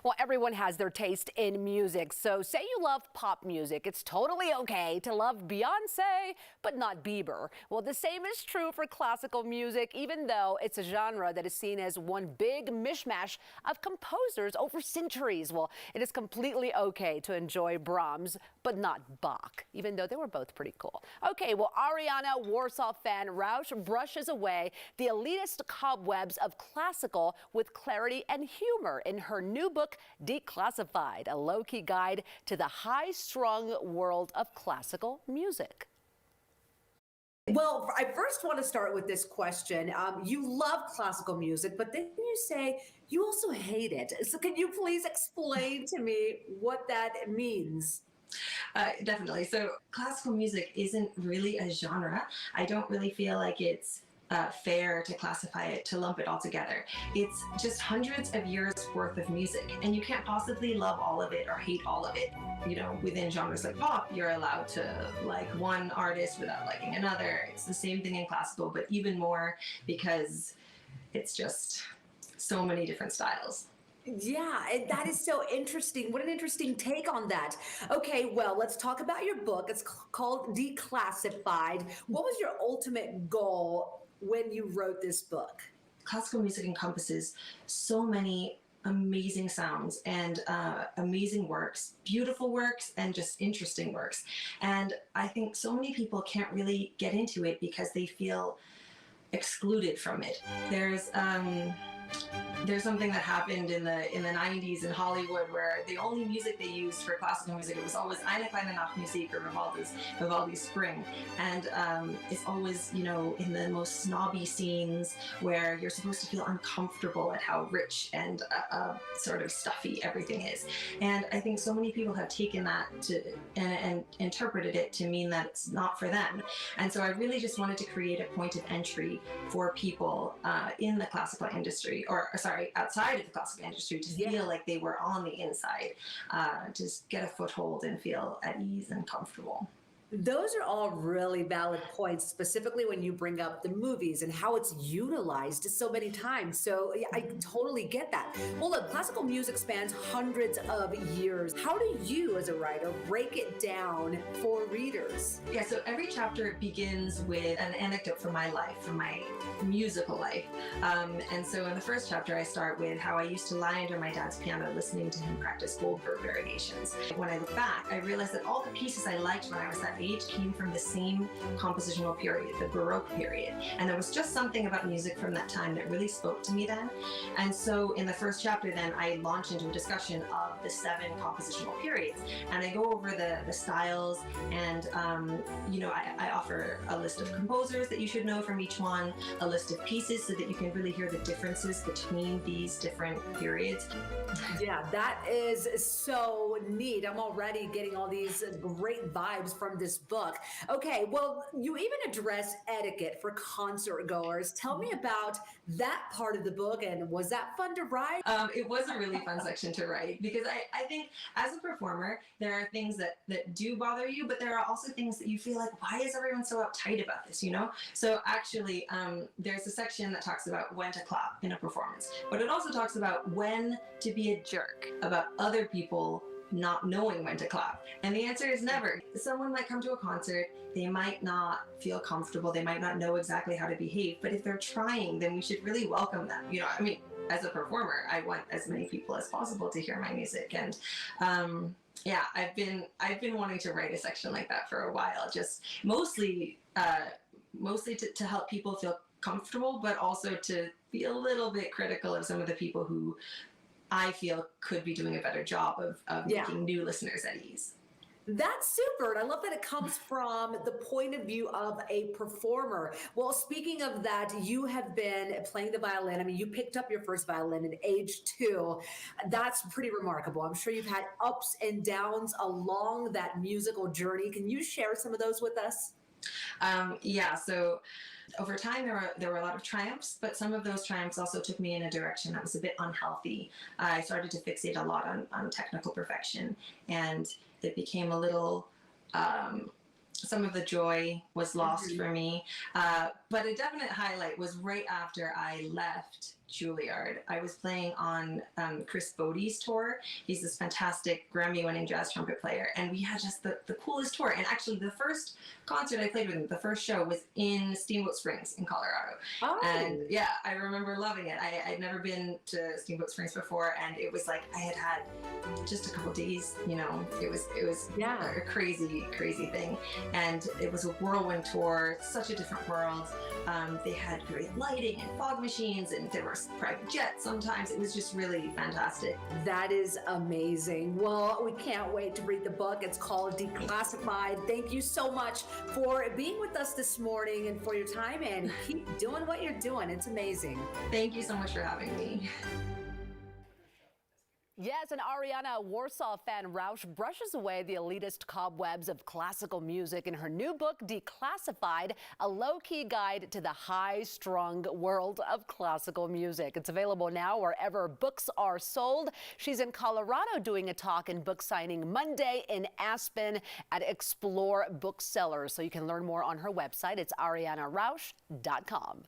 Well, everyone has their taste in music. So say you love pop music. It's totally okay to love Beyonce, but not Bieber. Well, the same is true for classical music, even though it's a genre that is seen as one big mishmash of composers over centuries. Well, it is completely okay to enjoy Brahms, but not Bach, even though they were both pretty cool. Okay, well, Arianna, Warsaw-Fan, Rauch brushes away the elitist cobwebs of classical with clarity and humor in her new book, Declassified, a low-key guide to the high-strung world of classical music. Well, I first want to start with this question. You love classical music, but then you say you also hate it. So can you please explain to me what that means? Definitely. So classical music isn't really a genre. I don't really feel like it's fair to classify it, to lump it all together. It's just hundreds of years worth of music, and you can't possibly love all of it or hate all of it. You know, within genres like pop, you're allowed to like one artist without liking another. It's the same thing in classical, but even more because it's just so many different styles. Yeah, and that is so interesting. What an interesting take on that. Okay, well, let's talk about your book. It's called Declassified. What was your ultimate goal when you wrote this book? Classical music encompasses so many amazing sounds and amazing works, beautiful works, and just interesting works. And I think so many people can't really get into it because they feel excluded from it. There's something that happened in the 90s in Hollywood where the only music they used for classical music, it was always Eine kleine Nachtmusik or Vivaldi's Spring. And it's always, you know, in the most snobby scenes where you're supposed to feel uncomfortable at how rich and sort of stuffy everything is. And I think so many people have taken that and interpreted it to mean that it's not for them. And so I really just wanted to create a point of entry for people in the classical industry, outside of the classical industry, to feel like they were on the inside, just get a foothold and feel at ease and comfortable. Those are all really valid points, specifically when you bring up the movies and how it's utilized so many times. So I totally get that. Well, look, classical music spans hundreds of years. How do you, as a writer, break it down for readers? Yeah, so every chapter begins with an anecdote from my life, from my musical life. And so in the first chapter, I start with how I used to lie under my dad's piano listening to him practice Goldberg variations. When I look back, I realized that all the pieces I liked when I was that age came from the same compositional period, the Baroque period. And there was just something about music from that time that really spoke to me then. And so in the first chapter then, I launch into a discussion of the 7 compositional periods. And I go over the styles and, you know, I offer a list of composers that you should know from each one, a list of pieces so that you can really hear the differences between these different periods. Yeah, that is so neat. I'm already getting all these great vibes from this book. Okay, well, you even address etiquette for concert goers. Tell me about that part of the book, and was that fun to write? It was a really fun section to write because I think as a performer, there are things that do bother you, but there are also things that you feel like, why is everyone so uptight about this, you know? So actually, there's a section that talks about when to clap in a performance, but it also talks about when to be a jerk about other people not knowing when to clap. And the answer is never. Someone might come to a concert, they might not feel comfortable, they might not know exactly how to behave, but if they're trying, then we should really welcome them. You know, I mean, as a performer, I want as many people as possible to hear my music. And yeah, I've been wanting to write a section like that for a while, just mostly to help people feel comfortable, but also to be a little bit critical of some of the people who I feel could be doing a better job of making new listeners at ease. That's super. And I love that it comes from the point of view of a performer. Well, speaking of that, you have been playing the violin. I mean, you picked up your first violin at age 2. That's pretty remarkable. I'm sure you've had ups and downs along that musical journey. Can you share some of those with us? Yeah, so over time there were a lot of triumphs, but some of those triumphs also took me in a direction that was a bit unhealthy. I started to fixate a lot on technical perfection, and it became a little, some of the joy was lost for me. But a definite highlight was right after I left Juilliard. I was playing on Chris Bodie's tour. He's this fantastic Grammy-winning jazz trumpet player, and we had just the coolest tour. And actually, the first concert I played with him, the first show, was in Steamboat Springs in Colorado. Oh. And yeah, I remember loving it. I'd never been to Steamboat Springs before, and it was like I had just a couple days. You know, it was a crazy thing, and it was a whirlwind tour. Such a different world. They had great lighting and fog machines, and there were private jets sometimes. It was just really fantastic. That is amazing. Well, we can't wait to read the book. It's called Declassified. Thank you so much for being with us this morning and for your time, and keep doing what you're doing. It's amazing. Thank you so much for having me. Yes, and Arianna, Warsaw-Fan Rauch brushes away the elitist cobwebs of classical music in her new book, Declassified, a low-key guide to the high-strung world of classical music. It's available now wherever books are sold. She's in Colorado doing a talk and book signing Monday in Aspen at Explore Booksellers. So you can learn more on her website. It's ariannarauch.com.